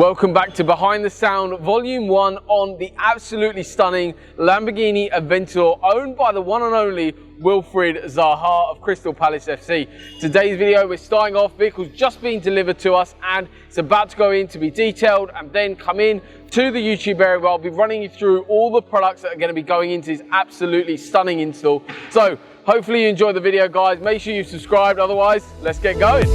Welcome back to Behind the Sound Volume 1 on the absolutely stunning Lamborghini Aventador, owned by the one and only Wilfried Zaha of Crystal Palace FC. Today's video, we're starting off, vehicle's just been delivered to us and it's about to go in to be detailed and then come in to the YouTube area where I'll be running you through all the products that are going to be going into this absolutely stunning install. So hopefully you enjoy the video, guys. Make sure you've subscribed, otherwise let's get going.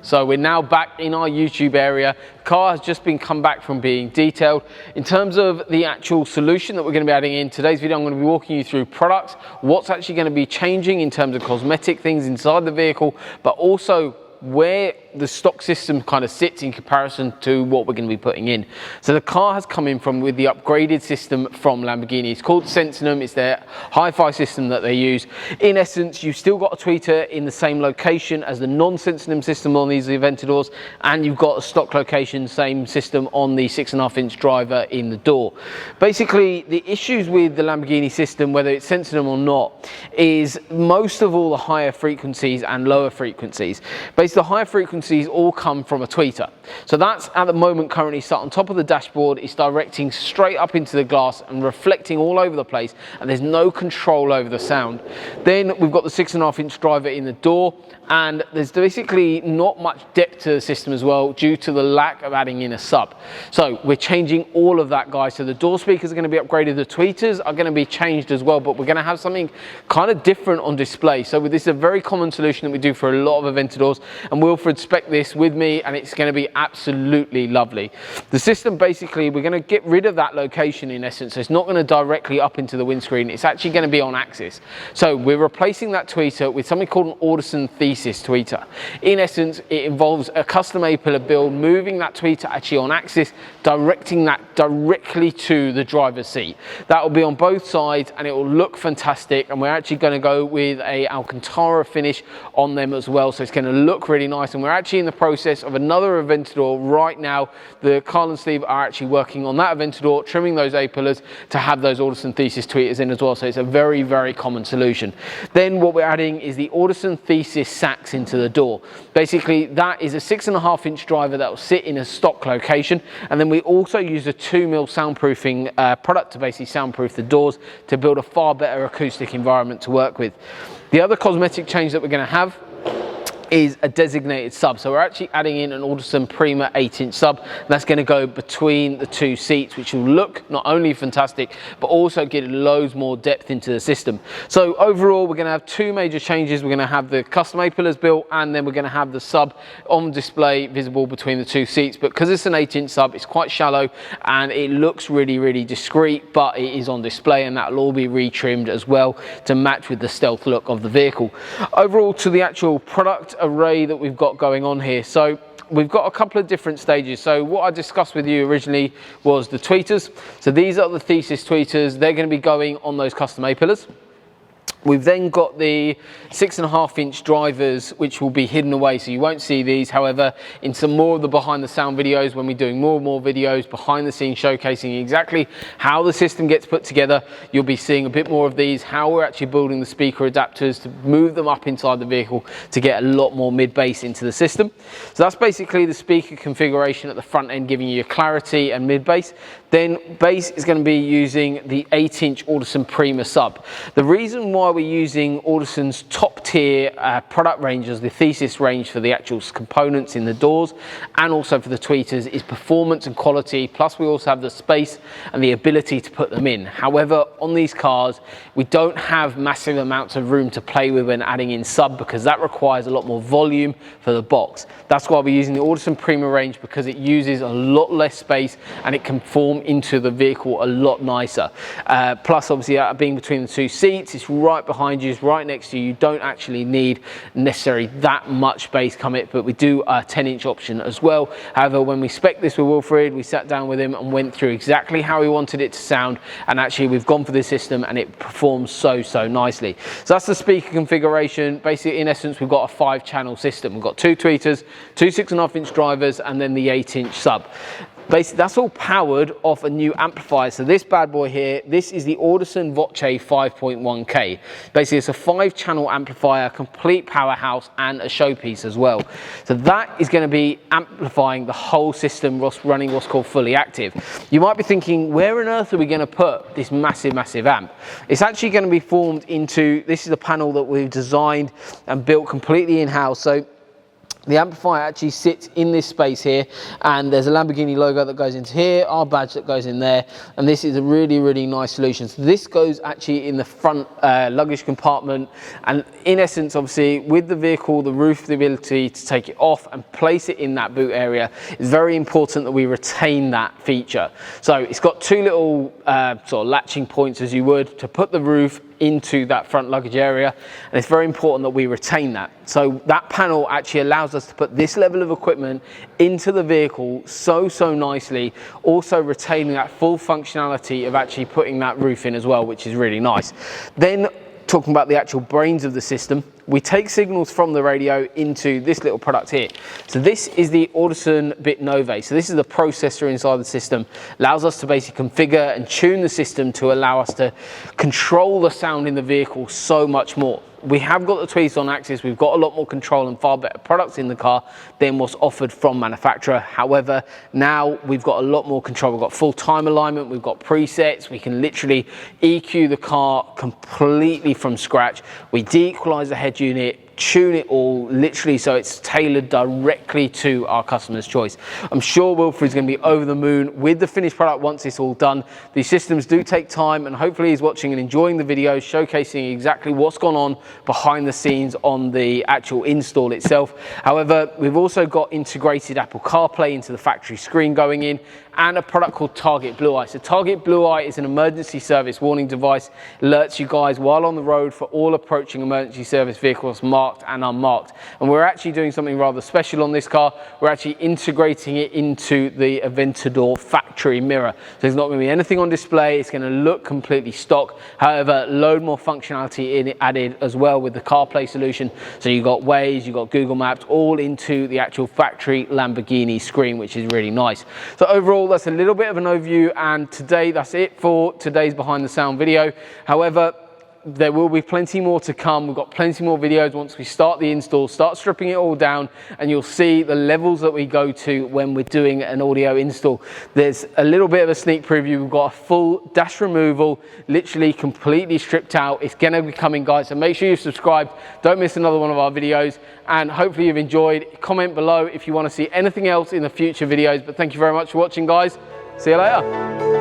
So we're now back in our YouTube area. The car has just been come back from being detailed. In terms of the actual solution that we're going to be adding in today's video, I'm going to be walking you through products, what's actually going to be changing in terms of cosmetic things inside the vehicle, but also where the stock system kind of sits in comparison to what we're going to be putting in. So the car has come in with the upgraded system from Lamborghini. It's called Sentinum. It's their hi-fi system that they use. In essence, you've still got a tweeter in the same location as the non-Sentinum system on these Aventadors, and you've got a stock location, same system on the 6.5-inch driver in the door. Basically, the issues with the Lamborghini system, whether it's Sentinum or not, is most of all the higher frequencies and lower frequencies. Basically, the higher frequencies all come from a tweeter. So that's at the moment currently sat on top of the dashboard. It's directing straight up into the glass and reflecting all over the place, and there's no control over the sound. Then we've got the 6.5-inch driver in the door, and there's basically not much depth to the system as well due to the lack of adding in a sub. So we're changing all of that, guys. So the door speakers are going to be upgraded, the tweeters are going to be changed as well, but we're going to have something kind of different on display. So this is a very common solution that we do for a lot of Aventadors, and Wilfried spec'd this with me, and it's going to be absolutely lovely. The system, basically, we're going to get rid of that location in essence. So it's not going to directly up into the windscreen. It's actually going to be on axis. So we're replacing that tweeter with something called an Audison Thesis tweeter. In essence, it involves a custom A-pillar build, moving that tweeter actually on axis, directing that directly to the driver's seat. That will be on both sides and it will look fantastic, and we're actually going to go with a Alcantara finish on them as well, so it's going to look really nice. And we're actually in the process of another Aventador right now. The Carl and Steve are actually working on that Aventador, trimming those A-pillars to have those Audison Thesis tweeters in as well, so it's a very, very common solution. Then what we're adding is the Audison Thesis sacks into the door. Basically, that is a 6.5-inch driver that will sit in a stock location, and then we also use a 2mm soundproofing product to basically soundproof the doors to build a far better acoustic environment to work with. The other cosmetic change that we're going to have is a designated sub. So we're actually adding in an Audison Prima 8-inch sub. That's going to go between the two seats, which will look not only fantastic, but also get loads more depth into the system. So overall, we're going to have two major changes. We're going to have the custom A-pillars built, and then we're going to have the sub on display visible between the two seats. But because it's an 8-inch sub, it's quite shallow and it looks really, really discreet, but it is on display, and that will all be retrimmed as well to match with the stealth look of the vehicle. Overall, to the actual product array that we've got going on here, so we've got a couple of different stages. So what I discussed with you originally was the tweeters. So these are the Thesis tweeters. They're going to be going on those custom A-pillars. We've then got the 6.5-inch drivers, which will be hidden away, so you won't see these. However, in some more of the behind the sound videos, when we're doing more and more videos behind the scenes showcasing exactly how the system gets put together, you'll be seeing a bit more of these, how we're actually building the speaker adapters to move them up inside the vehicle to get a lot more mid-bass into the system. So that's basically the speaker configuration at the front end, giving you clarity and mid-bass. Then bass is going to be using the 8-inch Audison Prima sub. The reason why we're using Audison's top tier product ranges, the Thesis range for the actual components in the doors and also for the tweeters, is performance and quality, plus we also have the space and the ability to put them in. However, on these cars, we don't have massive amounts of room to play with when adding in sub, because that requires a lot more volume for the box. That's why we're using the Audison Prima range, because it uses a lot less space and it can form into the vehicle a lot nicer. Plus, obviously, being between the two seats, it's right behind you, it's right next to you. You don't actually need necessarily that much bass coming, but we do a 10-inch option as well. However, when we spec'd this with Wilfried, we sat down with him and went through exactly how we wanted it to sound, and actually we've gone for this system and it performs so nicely. So that's the speaker configuration. Basically, in essence, we've got a 5-channel system. We've got two tweeters, two 6.5-inch drivers, and then the 8-inch sub. basically that's all powered off a new amplifier. So this bad boy here, this is the Audison Voce 5.1K. Basically it's a 5-channel amplifier, complete powerhouse and a showpiece as well. So that is going to be amplifying the whole system, running what's called fully active. You might be thinking, where on earth are we going to put this massive amp? It's actually going to be formed into, this is a panel that we've designed and built completely in-house. So the amplifier actually sits in this space here, and there's a Lamborghini logo that goes into here, our badge that goes in there, and this is a really, really nice solution. So this goes actually in the front luggage compartment, and in essence, obviously, with the vehicle, the roof, the ability to take it off and place it in that boot area, it's very important that we retain that feature. So it's got 2 little sort of latching points, as you would, to put the roof into that front luggage area, and it's very important that we retain that. So that panel actually allows us to put this level of equipment into the vehicle so nicely, also retaining that full functionality of actually putting that roof in as well, which is really nice. Then talking about the actual brains of the system, we take signals from the radio into this little product here. So this is the Audison Bit Nove. So this is the processor inside the system. Allows us to basically configure and tune the system to allow us to control the sound in the vehicle so much more. We have got the tweezers on axis, we've got a lot more control and far better products in the car than what's offered from manufacturer. However, now we've got a lot more control. We've got full time alignment, we've got presets, we can literally EQ the car completely from scratch. We de-equalize the head unit, tune it all literally so it's tailored directly to our customer's choice. I'm sure Wilfried's going to be over the moon with the finished product once it's all done. These systems do take time, and hopefully he's watching and enjoying the videos showcasing exactly what's gone on behind the scenes on the actual install itself. However, we've also got integrated Apple CarPlay into the factory screen going in, and a product called Target Blue Eye. So Target Blue Eye is an emergency service warning device, alerts you guys while on the road for all approaching emergency service vehicles marked and unmarked. And we're actually doing something rather special on this car. We're actually integrating it into the Aventador factory mirror. So there's not going to be anything on display, it's going to look completely stock. However, load more functionality in it added as well with the CarPlay solution. So you've got Waze, you've got Google Maps, all into the actual factory Lamborghini screen, which is really nice. So overall, that's a little bit of an overview, and today that's it for today's behind the sound video. However, there will be plenty more to come. We've got plenty more videos once we start the install, start stripping it all down, and you'll see the levels that we go to when we're doing an audio install. There's a little bit of a sneak preview. We've got a full dash removal, literally completely stripped out. It's gonna be coming, guys, so make sure you've subscribed. Don't miss another one of our videos, and hopefully you've enjoyed. Comment below if you want to see anything else in the future videos, but thank you very much for watching, guys. See you later.